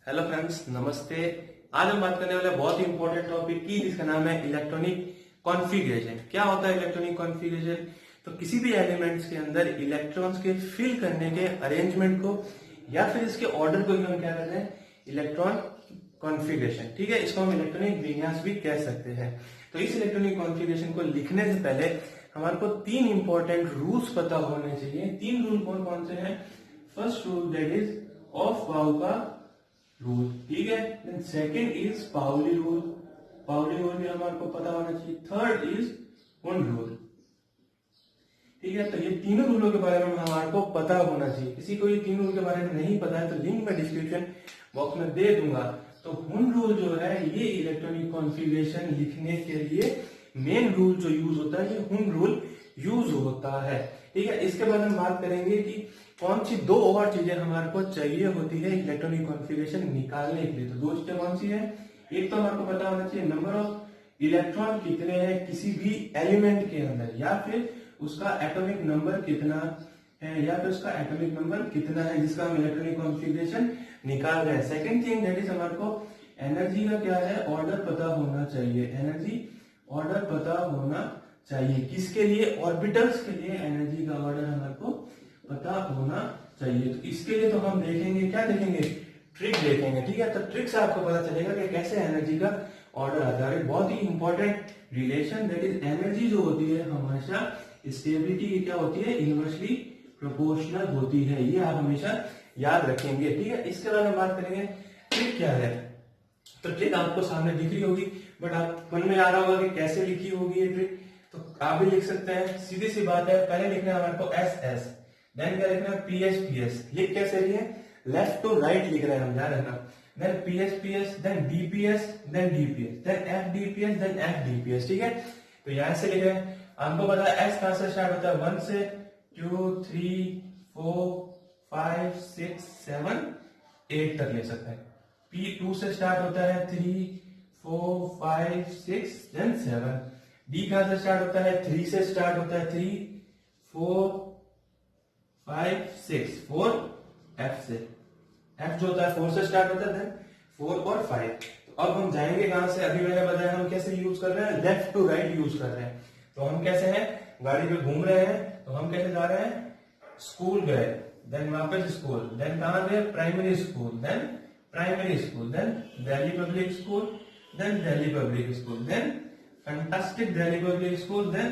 Hello friends, नमस्ते। आज हम बात करने वाले बहुत ही इंपॉर्टेंट टॉपिक की, जिसका नाम है इलेक्ट्रॉनिक कॉन्फ़िगरेशन। क्या होता है इलेक्ट्रॉनिक कॉन्फ़िगरेशन? तो किसी भी एलिमेंट्स के अंदर इलेक्ट्रॉन्स के फिल करने के अरेंजमेंट को या फिर इसके ऑर्डर को ही हम क्या कहते हैं? Electron configuration. ठीक है, इसको हम इलेक्ट्रॉनिक विन्यास भी कह सकते हैं। तो इस इलेक्ट्रॉनिक कॉन्फ़िगरेशन को लिखने से पहले हमारे को तीन इंपॉर्टेंट रूल्स पता होने चाहिए। तीन रूल कौन कौन से हैं? First rule that is of बाउ का रूल, ठीक है। Then second is Pauli rule, Pauli rule भी हमारे को पता होना चाहिए। थर्ड इज वन रूल, ठीक है। तो ये तीनों रूलों के बारे में हमारे को पता होना चाहिए। किसी को ये तीन रूल के बारे में नहीं पता है तो लिंक मैं डिस्क्रिप्शन बॉक्स में दे दूंगा। तो वन रूल जो है ये इलेक्ट्रॉनिक कॉन्फ़िगरेशन लिखने के लिए मेन रूल जो यूज होता है, ये वन रूल यूज होता है, ठीक है। इसके बाद हम बात करेंगे कि कौन सी दो और चीजें हमारे को चाहिए होती है इलेक्ट्रॉनिक कॉन्फ़िगरेशन निकालने के लिए। तो दो चीजें कौन सी है? एक तो हमारे को पता होना चाहिए नंबर ऑफ इलेक्ट्रॉन कितने हैं किसी भी एलिमेंट के अंदर, या फिर उसका एटॉमिक नंबर कितना है, या फिर उसका एटॉमिक नंबर कितना है जिसका हम इलेक्ट्रॉनिक कॉन्फ़िगरेशन निकाल रहे हैं। सेकेंड थिंग दैट इज हमारे को एनर्जी का क्या है? ऑर्डर पता होना चाहिए। एनर्जी ऑर्डर पता होना चाहिए किसके लिए? ऑर्बिटल्स के लिए एनर्जी का ऑर्डर हमारे को पता होना चाहिए। तो इसके लिए तो हम देखेंगे, क्या देखेंगे? ट्रिक देखेंगे, ठीक है। तो ट्रिक से आपको पता चलेगा कि कैसे एनर्जी का ऑर्डर आता है। बहुत ही important relation that is energy जो होती है हमेशा स्टेबिलिटी की क्या होती है? इनवर्सली प्रोपोर्शनल होती है। ये आप हमेशा याद रखेंगे, ठीक है। इसके बाद हम बात करेंगे ट्रिक क्या है। तो ट्रिक आपको सामने दिख रही होगी, बट आप मन में आ रहा होगा कि कैसे लिखी होगी ये ट्रिक। तो आप भी लिख सकते हैं, सीधी सी बात है। पहले लिखना है हमारे को एस एस, देन क्या लिखना है? P S P S. लिख कैसे रही है? लेफ्ट टू राइट लिख रहे हैं हम, ध्यान रखना। Then P S, then DPS, then DPS, then F DPS, then F DPS, ठीक है। तो यहां से लिख रहे हैं। आपको पता है एस कहां से स्टार्ट होता है? 1 से 2 3 4 5 6 7 8 तक ले सकते हैं। पी 2 से स्टार्ट होता है 3 4 5 6 देन 7। डी कहां से स्टार्ट होता है? 3 से स्टार्ट होता है 3 4 5 6 4 एफ से। एफ जो होता है 4 से स्टार्ट होता है, देन 4 और 5। तो अब हम जाएंगे कहां से? अभी मैंने बताया हम कैसे यूज कर रहे हैं, लेफ्ट टू राइट यूज कर रहे हैं। तो हम कैसे हैं? गाड़ी पे घूम रहे हैं, तो हम कैसे जा रहे हैं? स्कूल गए, देन वापस स्कूल, देन कहां गए? Primary school, then primary school, then Delhi public school, then Delhi public school, then fantastic Delhi public school, then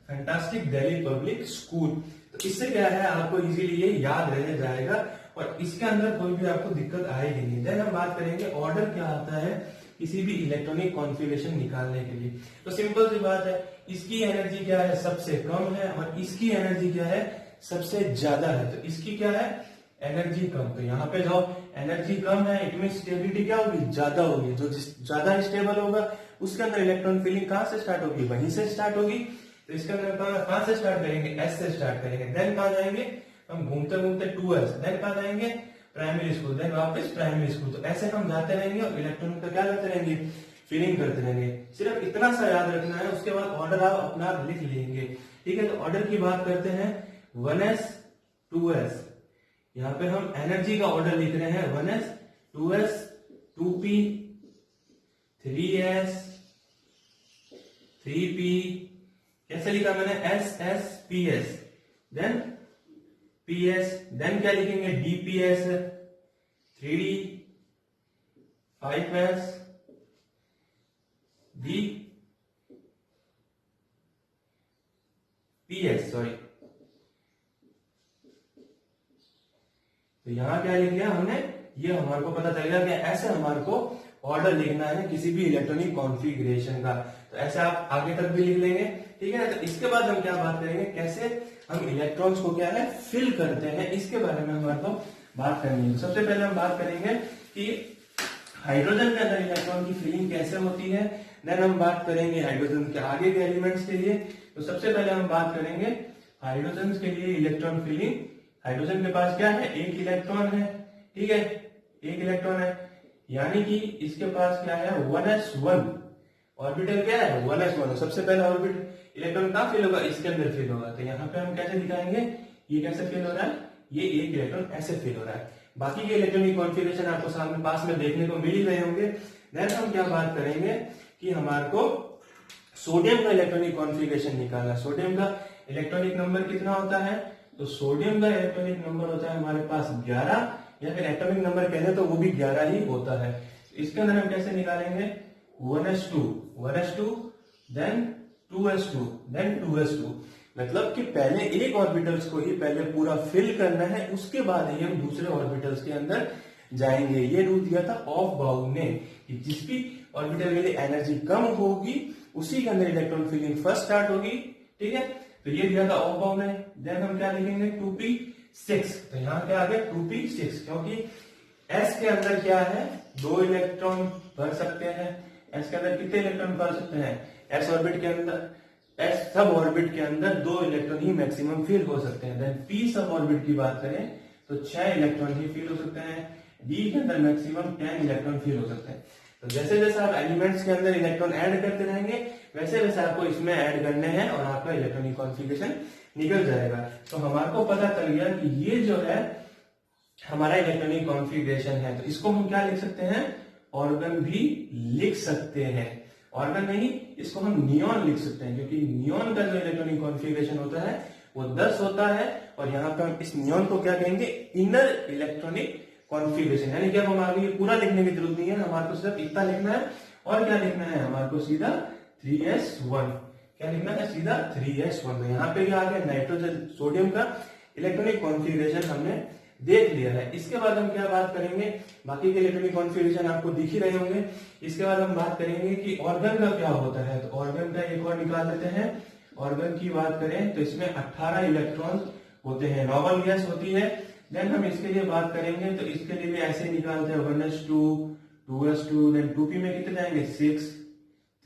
fantastic Delhi public school. तो इससे क्या है, आपको इजीली ये याद रह जाएगा और इसके अंदर कोई भी आपको दिक्कत आएगी नहीं। देन हम बात करेंगे ऑर्डर क्या आता है किसी भी इलेक्ट्रॉनिक कॉन्फ़िगरेशन निकालने के लिए। तो सिंपल सी बात है, इसकी एनर्जी क्या है? सबसे कम है, और इसकी एनर्जी क्या है? सबसे ज्यादा है। तो इसकी क्या है? एनर्जी कम। तो यहाँ पे जो एनर्जी कम है, इट मीन स्टेबिलिटी क्या होगी? ज्यादा होगी। जो ज्यादा स्टेबल होगा उसके अंदर इलेक्ट्रॉन फिलिंग कहां से स्टार्ट होगी? वहीं से स्टार्ट होगी। तो इसके अंदर कहां से स्टार्ट करेंगे? एस से स्टार्ट करेंगे। देन कहां जाएंगे हम? घूमते घूमते 2s, देन कहां जाएंगे? प्राइमरी स्कूल, देन वापस प्राइमरी स्कूल। तो ऐसे हम जाते रहेंगे और इलेक्ट्रॉन का क्या करते रहेंगे? फिलिंग करते रहेंगे। सिर्फ इतना सा याद रखना है, उसके बाद ऑर्डर आप अपना लिख लेंगे, ठीक है। तो ऑर्डर की बात करते हैं 1s 2s। यहाँ पे हम एनर्जी का ऑर्डर लिख रहे हैं 1s 2s 2p 3s 3p। कैसे लिखा मैंने? S S P S, then PS, then क्या लिखेंगे? DPS 3d 5s D PS, sorry. तो यहां क्या लिख लिया हमने? ये हमारे को पता चल गया कि ऐसे हमारे को ऑर्डर लिखना है किसी भी इलेक्ट्रॉनिक कॉन्फ़िगरेशन का। तो ऐसे आप आगे तक भी लिख लेंगे, ठीक है। तो इसके बाद हम क्या बात करेंगे, कैसे हम इलेक्ट्रॉन्स को क्या है? फिल करते हैं, इसके बारे में हमारे को बात करनी है। सबसे पहले हम बात करेंगे कि हाइड्रोजन के अंदर इलेक्ट्रॉन की फिलिंग कैसे होती है। देन हम बात करेंगे हाइड्रोजन के आगे के एलिमेंट्स के लिए। तो सबसे पहले हम बात करेंगे हाइड्रोजन के लिए इलेक्ट्रॉन फिलिंग। हाइड्रोजन के पास क्या है? एक इलेक्ट्रॉन है, ठीक है, एक इलेक्ट्रॉन है। यानी कि इसके पास क्या है? 1s1 ऑर्बिटल क्या है? 1s1। सबसे पहला ऑर्बिटल इलेक्ट्रॉन कहां फिल होगा? इसके अंदर फिल होगा। तो यहाँ पे हम कैसे दिखाएंगे ये कैसे फिल हो रहा है? ये एक इलेक्ट्रॉन ऐसे फिल हो रहा है। बाकी के इलेक्ट्रॉनिक कॉन्फ़िगरेशन आपको सामने पास में देखने को मिल ही रहे होंगे। देन हम क्या बात करेंगे कि हमारे को सोडियम का इलेक्ट्रॉनिक कॉन्फ़िगरेशन निकालना। सोडियम का इलेक्ट्रॉनिक नंबर कितना होता है? तो सोडियम का इलेक्ट्रॉनिक नंबर होता है हमारे पास 11, या फिर एटॉमिक नंबर कहें तो वो भी 11 ही होता है। इसके अंदर हम कैसे निकालेंगे? 1s2 then 2s2 then 2s2, मतलब कि पहले एक ऑर्बिटल्स को ही पहले पूरा फिल करना है, उसके बाद ही हम दूसरे ऑर्बिटल्स के अंदर जाएंगे। ये रूल दिया था ऑफ बाउन ने कि जिस भी ऑर्बिटल के लिए एनर्जी कम होगी उसी के अंदर इलेक्ट्रॉन फिलिंग फर्स्ट स्टार्ट होगी, ठीक है। तो ये दिया था ऑफ बाउन ने। देन हम क्या लिखेंगे? 2p6, तो यहां क्या आ गया? 2p6, क्योंकि s के अंदर क्या है? 2 इलेक्ट्रॉन भर सकते हैं। s के अंदर कितने इलेक्ट्रॉन भर सकते हैं? s ऑर्बिट के अंदर, s सब ऑर्बिट के अंदर 2 इलेक्ट्रॉन ही मैक्सिमम फिल हो सकते हैं। देन p सब ऑर्बिट की बात करें तो 6 इलेक्ट्रॉन ही फिल हो सकते हैं। d के अंदर मैक्सिमम 10 इलेक्ट्रॉन फिल हो सकते हैं। तो जैसे जैसे आप एलिमेंट्स के अंदर इलेक्ट्रॉन ऐड करते रहेंगे वैसे वैसे आपको इसमें ऐड करने हैं और आपका इलेक्ट्रॉनिक कॉन्फ़िगरेशन निकल जाएगा। तो हमारे को पता चल गया कि ये जो है हमारा इलेक्ट्रॉनिक कॉन्फ़िगरेशन है। तो इसको हम क्या लिख सकते हैं? ऑर्गन भी लिख सकते हैं। ऑर्गन नहीं, इसको हम नियॉन लिख सकते हैं, क्योंकि नियॉन का जो इलेक्ट्रॉनिक कॉन्फ़िगरेशन होता है वो 10 होता है। और यहाँ पे हम इस नियॉन को क्या कहेंगे? Inner electronic configuration. यानी कि अब हमारे ये पूरा लिखने की जरूरत नहीं है, हमारे को सिर्फ इतना लिखना है। और क्या लिखना है? हमारे को सीधा 3s1, क्या लिखना है? सीधा 3s1। तो यहाँ पे क्या आ गया? नाइट्रोजन सोडियम का इलेक्ट्रॉनिक कॉन्फ़िगरेशन हमने देख लिया है। इसके बाद हम क्या बात करेंगे? बाकी के इलेक्ट्रॉनिक कॉन्फ़िगरेशन आपको दिख ही रहे होंगे। इसके बाद हम बात करेंगे कि ऑर्गन का क्या होता है। तो ऑर्गन का एक और निकाल लेते हैं। ऑर्गन की बात करें तो इसमें 18 इलेक्ट्रॉन होते हैं, नॉर्मल गैस होती है। देन हम इसके लिए बात करेंगे तो इसके लिए भी ऐसे निकालते हैं 1s2 2s2, देन 2p में कितने जाएंगे? 6,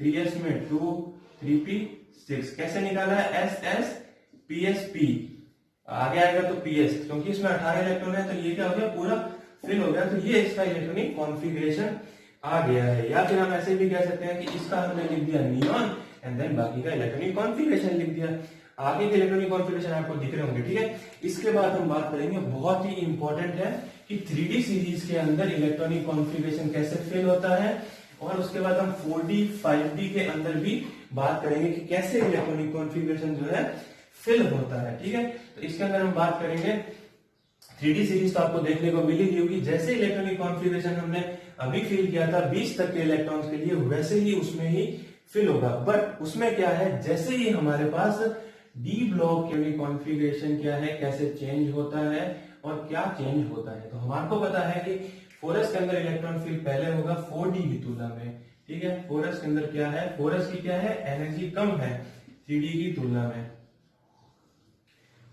3s में 2, 3p6। कैसे निकाला है? ss psp, आगे आएगा तो ps, क्योंकि इसमें 18 इलेक्ट्रॉन है तो ये क्या हो गया? पूरा फिल हो गया। तो ये इसका इलेक्ट्रॉनिक कॉन्फ़िगरेशन आ गया है। या फिर हम ऐसे भी कह सकते हैं कि इसका हमने लिख दिया नियॉन एंड देन बाकी का इलेक्ट्रॉनिक कॉन्फ़िगरेशन लिख दिया। आगे के इलेक्ट्रॉनिक कॉन्फ़िगरेशन आपको दिख रहे होंगे, ठीक है। इसके बाद हम बात करेंगे, बहुत ही इंपॉर्टेंट है कि 3D सीरीज के अंदर इलेक्ट्रॉनिक कॉन्फ़िगरेशन कैसे फिल होता है। और उसके बाद हम 4D 5D के अंदर भी बात करेंगे कि कैसे इलेक्ट्रॉनिक कॉन्फ़िगरेशन जो है फिल होता है, ठीक है। तो इसके अंदर हम बात करेंगे 3D सीरीज तो आपको देखने को मिली होगी। जैसे इलेक्ट्रॉनिक कॉन्फ़िगरेशन हमने अभी फिल किया था 20 तक के इलेक्ट्रॉन्स के लिए, वैसे ही उसमें ही फिल होगा। बट उसमें क्या है? जैसे ही हमारे पास डी ब्लॉक के कॉन्फ़िगरेशन क्या है, कैसे चेंज होता है और क्या चेंज होता है। तो हमारे को पता है कि 4s के अंदर इलेक्ट्रॉन फिल पहले होगा 4d की तुलना में, ठीक है। 4s के अंदर क्या है? 4s की क्या है? एनर्जी कम है 3d की तुलना में।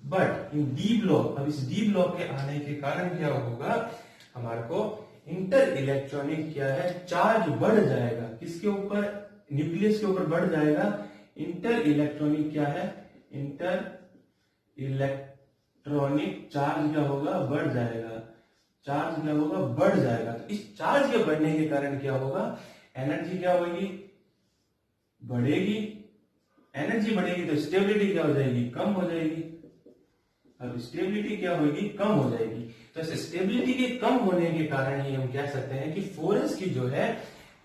बट इन डी ब्लॉक, अब इस डी ब्लॉक के आने के कारण क्या होगा? हमारे को इंटर इलेक्ट्रॉनिक क्या है? चार्ज बढ़ जाएगा। किसके ऊपर? न्यूक्लियस के ऊपर बढ़ जाएगा। इंटर इलेक्ट्रॉनिक क्या है? इंटर इलेक्ट्रॉनिक चार्ज क्या होगा? बढ़ जाएगा। चार्ज क्या होगा? बढ़ जाएगा। तो इस चार्ज के बढ़ने के कारण क्या होगा? एनर्जी क्या होगी? बढ़ेगी। एनर्जी बढ़ेगी तो स्टेबिलिटी क्या हो जाएगी? कम हो जाएगी। अब स्टेबिलिटी क्या होगी? कम हो जाएगी। तो स्टेबिलिटी के कम होने के कारण ही हम कह सकते हैं कि 4s की जो है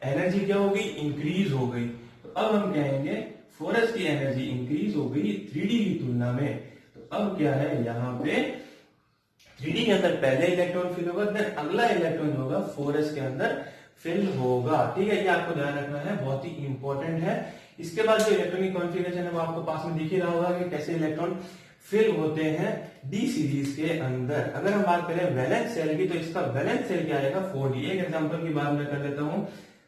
एनर्जी क्या हो गई? इंक्रीज हो गई। तो अब हम कहेंगे 4s की एनर्जी इंक्रीज हो गई 3d की तुलना में। तो अब क्या है? यहाँ पे 3d के अंदर पहले इलेक्ट्रॉन फिल होगा, देन अगला इलेक्ट्रॉन होगा 4s के अंदर फिल होगा, ठीक है। ये आपको ध्यान रखना है, बहुत ही इंपॉर्टेंट है। इसके बाद जो इलेक्ट्रॉनिक कॉन्फ़िगरेशन है वो आपको पास में दिख ही रहा होगा कि कैसे इलेक्ट्रॉन फिल होते हैं डी सीरीज के अंदर। अगर हम बात करें वैलेंस सेल की तो इसका वैलेंस सेल क्या आएगा? 4d। एक एग्जांपल की बात मैं कर लेता हूं।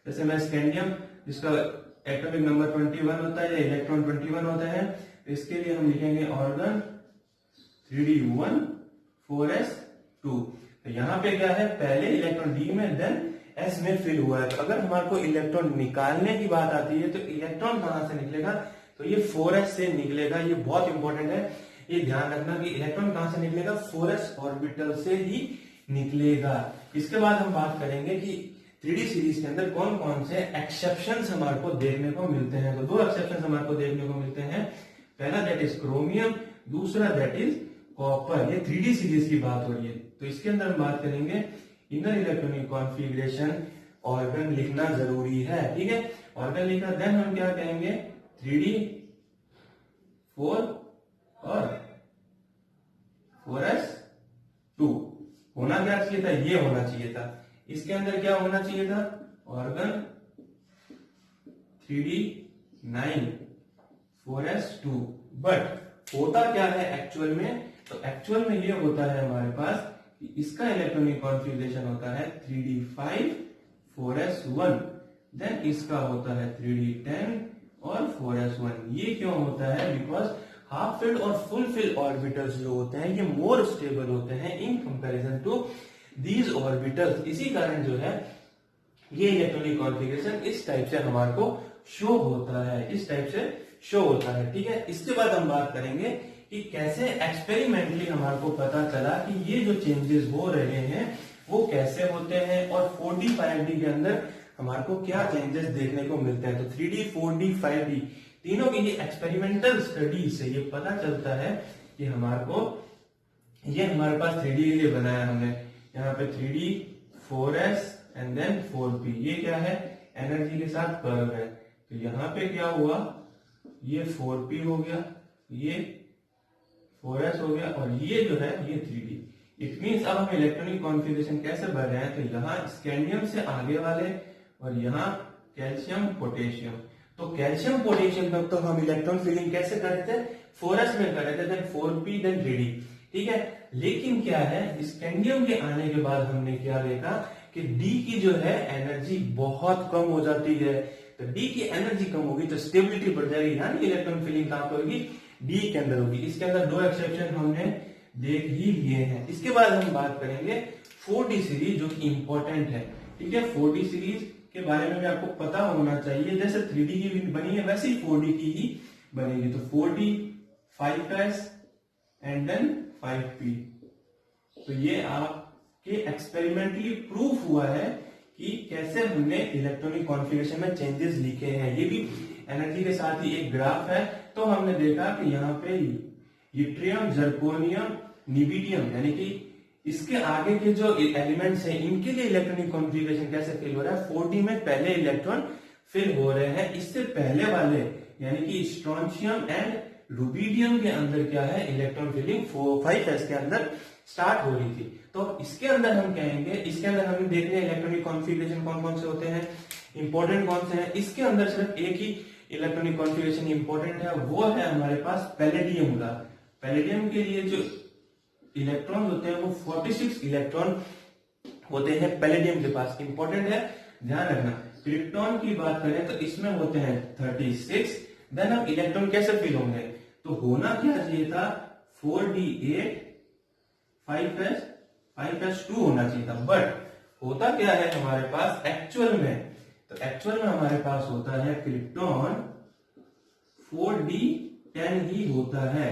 जैसे मैं स्कैंडियम, जिसका एटॉमिक नंबर 21 होता है या इलेक्ट्रॉन 21 होता है, तो इसके लिए हम लिखेंगे ऑर्गन 3d1 4s2। तो यहाँ पे क्या है? पहले इलेक्ट्रॉन डी में देन एस में फिल हुआ है। तो अगर हमारे को इलेक्ट्रॉन निकालने की बात आती है तो इलेक्ट्रॉन कहां से निकलेगा? तो ये 4s से निकलेगा। ये बहुत इंपॉर्टेंट है, ये ध्यान रखना कि इलेक्ट्रॉन कहां से निकलेगा? 4s ऑर्बिटल से ही निकलेगा। इसके बाद हम बात करेंगे कि 3D सीरीज के अंदर कौन कौन से एक्सेप्शंस हमारे को देखने को मिलते हैं। तो 2 एक्सेप्शंस हमारे को देखने को मिलते हैं। पहला दैट इज क्रोमियम, दूसरा दैट इज कॉपर, ये 3D सीरीज की बात हो रही है। तो इसके अंदर हम बात करेंगे इनर इलेक्ट्रॉनिक कॉन्फ़िगरेशन, ऑर्गन लिखना जरूरी है, ठीक है। ऑर्गन लिखा, देन हम क्या कहेंगे 3D 4 और 4s2 होना क्या चाहिए था, ये होना चाहिए था। इसके अंदर क्या होना चाहिए था, ऑर्गन 3D 9 4s2, बट होता क्या है एक्चुअल में, तो एक्चुअल में ये होता है हमारे पास कि इसका इलेक्ट्रॉनिक कॉन्फ़िगरेशन होता है 3D 5 4s1, देन इसका होता है 3D 10 और 4s1। ये क्यों होता है, बिकॉज हाफ फिल्ड और फुल फिल्ड ऑर्बिटल्स जो होते हैं ये मोर स्टेबल होते हैं in comparison to these orbitals. इसी कारण जो है ये इलेक्ट्रॉनिक कॉन्फ़िगरेशन इस टाइप से हमारे को शो होता है, इस टाइप से शो होता है, ठीक है। इसके बाद हम बात करेंगे कि कैसे एक्सपेरिमेंटली हमारे को पता चला कि ये जो चेंजेस हो रहे हैं वो कैसे होते हैं, और 4D 5D के अंदर हमारे को क्या चेंजेस देखने को मिलते हैं। तो 3D 4D 5D तीनों की ये एक्सपेरिमेंटल स्टडी से ये पता चलता है कि हमारे को, ये हमारे पास 3D के लिए बनाया हमने, यहाँ पे 3D 4s and then 4p, ये क्या है एनर्जी के साथ कर्व है। तो यहाँ पे क्या हुआ, ये 4p हो गया, ये 4s हो गया, और ये जो है ये 3D। इट मीन्स अब हम इलेक्ट्रॉनिक कॉन्फ़िगरेशन कैसे भर रहे हैं, तो यहाँ स्कैंडियम से आगे वाले और यहाँ कैल्शियम पोटेशियम। तो कैल्शियम पोटेशियम तक तो हम इलेक्ट्रॉन फिलिंग कैसे कर रहे थे, 4s में कर रहे थे, देन 4p देन 3D, ठीक है। लेकिन क्या है, स्कैंडियम के आने के बाद हमने क्या देखा कि D की जो है एनर्जी बहुत कम हो जाती है। तो D की एनर्जी कम होगी तो स्टेबिलिटी बढ़ जाएगी, यानी इलेक्ट्रॉन फिलिंग कहां पर होगी, D के अंदर होगी। इसके अंदर दो एक्सेप्शन हमने देख ही लिए हैं। इसके बाद हम बात करेंगे 4D सीरीज जो कि इंपॉर्टेंट है, ठीक है। 4D सीरीज के बारे में भी आपको पता होना चाहिए, जैसे 3D की भी बनी है वैसे ही 4D की ही बनेगी। तो 4D 5s and then 5p, तो ये आपके एक्सपेरिमेंटली प्रूफ हुआ है कि कैसे हमने इलेक्ट्रॉनिक कॉन्फ़िगरेशन में चेंजेस लिखे हैं। ये भी एनर्जी के साथ ही एक ग्राफ है। तो हमने देखा कि यहाँ पे यूट्रियम, जर्कोनियम, निबिडियम, यानी कि इसके आगे के जो एलिमेंट्स हैं इनके लिए इलेक्ट्रॉनिक कॉन्फ़िगरेशन कैसे फिल हो रहा है, 4D में पहले इलेक्ट्रॉन फिल हो रहे हैं। इससे पहले वाले यानी कि स्ट्रोंशियम एंड रुबिडियम के अंदर क्या है, इलेक्ट्रॉन फिलिंग 5s के अंदर स्टार्ट हो रही थी। तो इसके अंदर हम कहेंगे, इसके अंदर हम देख रहे हैं इलेक्ट्रॉनिक कॉन्फ़िगरेशन कौन कौन से होते हैं, इंपॉर्टेंट कौन से हैं। इसके अंदर सिर्फ एक ही इलेक्ट्रॉनिक कॉन्फ़िगरेशन इंपॉर्टेंट है, वो है हमारे पास पैलेडियम का। पैलेडियम के लिए जो इलेक्ट्रॉन होते हैं वो 46 इलेक्ट्रॉन होते हैं पैलेडियम के पास, इंपॉर्टेंट है, ध्यान रखना। क्रिप्टॉन की बात करें तो इसमें होते हैं 36। देन अब इलेक्ट्रॉन कैसे फिल होंगे, तो होना क्या चाहिए था, 4d8 5s2 होना चाहिए था, बट होता क्या है हमारे पास एक्चुअल में, तो एक्चुअल में हमारे पास होता है क्रिप्टॉन 4d10 ही होता है,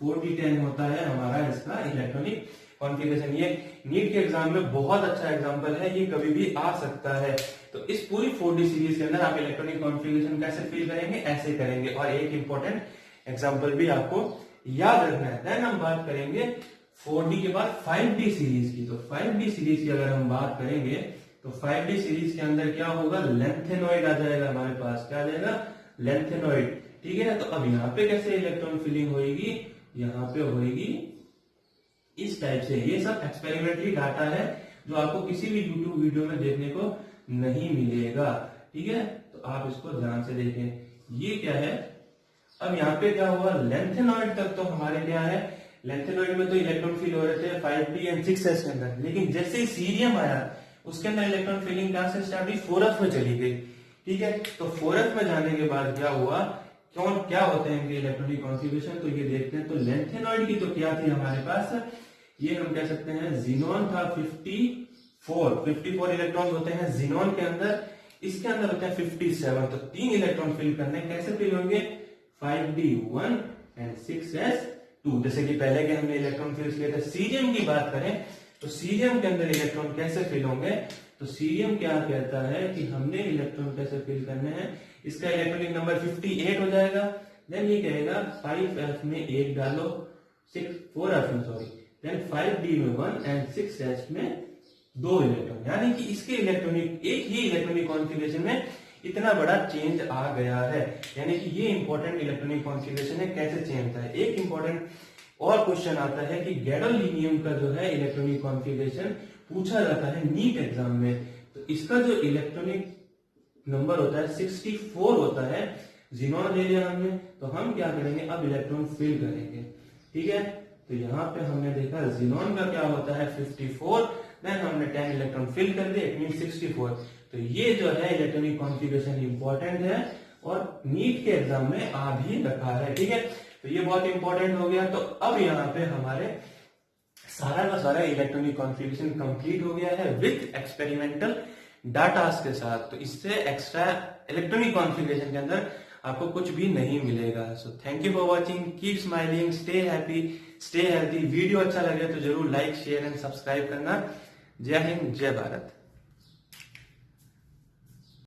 4d10 होता है हमारा इसका इलेक्ट्रॉनिक कॉन्फ़िगरेशन। ये नीट के एग्जाम में बहुत अच्छा एग्जांपल है, ये कभी भी आ सकता है। तो इस पूरी 4D सीरीज के अंदर आप इलेक्ट्रॉनिक कॉन्फ़िगरेशन कैसे फिल करेंगे, ऐसे करेंगे। और एक इंपॉर्टेंट एग्जांपल भी आपको याद रखना है। देन हम बात करेंगे 4D के बाद 5D सीरीज की। तो 5D सीरीज की अगर हम बात करेंगे तो 5D सीरीज के अंदर क्या होगा, लेंथेनॉइड आ जाएगा हमारे पास, क्या आ जाएगा, लेंथेनॉइड, ठीक है। तो अब यहाँ पे कैसे इलेक्ट्रॉन फिलिंग होगी, यहाँ पे होगी इस टाइप से। ये सब एक्सपेरिमेंटली डाटा है जो आपको किसी भी यूट्यूब वीडियो में देखने को नहीं मिलेगा, ठीक है। तो आप इसको ध्यान से देखें, ये क्या है। अब यहाँ पे क्या हुआ, लेंथेनॉइड तक तो हमारे क्या है, लेंथेनॉइड में तो इलेक्ट्रॉन फिल हो रहे थे 5D एंड 6s के अंदर, लेकिन जैसे ही सीरियम आया उसके अंदर इलेक्ट्रॉन फिलिंग कहां से स्टार्ट हुई, 4s में चली गई, ठीक है। तो 4s में जाने के बाद क्या हुआ, क्या होते हैं इनके इलेक्ट्रॉनिक कॉन्फ़िगरेशन, तो ये देखते हैं। तो लेंथेनॉइड की तो क्या थी हमारे पास, ये हम कह सकते हैं जिनोन था 54 इलेक्ट्रॉन होते हैं जिनोन के अंदर, इसके अंदर होते हैं 57। तो 3 इलेक्ट्रॉन फिल करने, कैसे फिल होंगे, 5d1 एंड 6s2, जैसे कि पहले के हमने इलेक्ट्रॉन फिल किए थे। सीरियम की बात करें तो सीरियम के अंदर इलेक्ट्रॉन कैसे फिल होंगे, तो सीरियम क्या कहता है कि हमने इलेक्ट्रॉन कैसे फिल करने हैं, इसका इलेक्ट्रॉनिक नंबर 58 हो जाएगा। देन ये कहेगा 5s में 1 डालो 4 f में सॉरी, देन 5d में 1 एंड 6s में 2 इलेक्ट्रॉन, यानी कि इसके इलेक्ट्रॉनिक एक ही इलेक्ट्रॉनिक कॉन्फ़िगरेशन में इतना बड़ा चेंज आ गया है। यानी कि ये इंपॉर्टेंट इलेक्ट्रॉनिक कॉन्फ़िगरेशन है, कैसे चेंज होता है। एक इंपॉर्टेंट और क्वेश्चन आता है कि गैडोलीनियम का जो है इलेक्ट्रॉनिक कॉन्फ़िगरेशन पूछा जाता है नीट एग्जाम में, तो इसका जो इलेक्ट्रॉनिक नंबर होता है 64 होता है। जिनॉन ले लिया हमने, तो हम क्या करेंगे, अब इलेक्ट्रॉन फिल करेंगे, ठीक है। तो यहाँ पे हमने देखा जिनॉन का क्या होता है 54, देन हमने 10 इलेक्ट्रॉन फिल कर दिए, इट मीन 64। तो ये जो है इलेक्ट्रॉनिक कॉन्फ़िगरेशन इंपॉर्टेंट है और नीट के एग्जाम में आ भी रखा है, ठीक है। तो ये बहुत इंपॉर्टेंट हो गया। तो अब यहाँ पे हमारे सारा का सारा इलेक्ट्रॉनिक कॉन्फ़िगरेशन कंप्लीट हो गया है विथ एक्सपेरिमेंटल डाटा के साथ। तो इससे एक्स्ट्रा इलेक्ट्रॉनिक कॉन्फ़िगरेशन के अंदर आपको कुछ भी नहीं मिलेगा। So thank you for watching, keep smiling, stay happy, stay healthy. Video अच्छा लगे तो जरूर लाइक, शेयर एंड सब्सक्राइब करना। जय हिंद, जय भारत।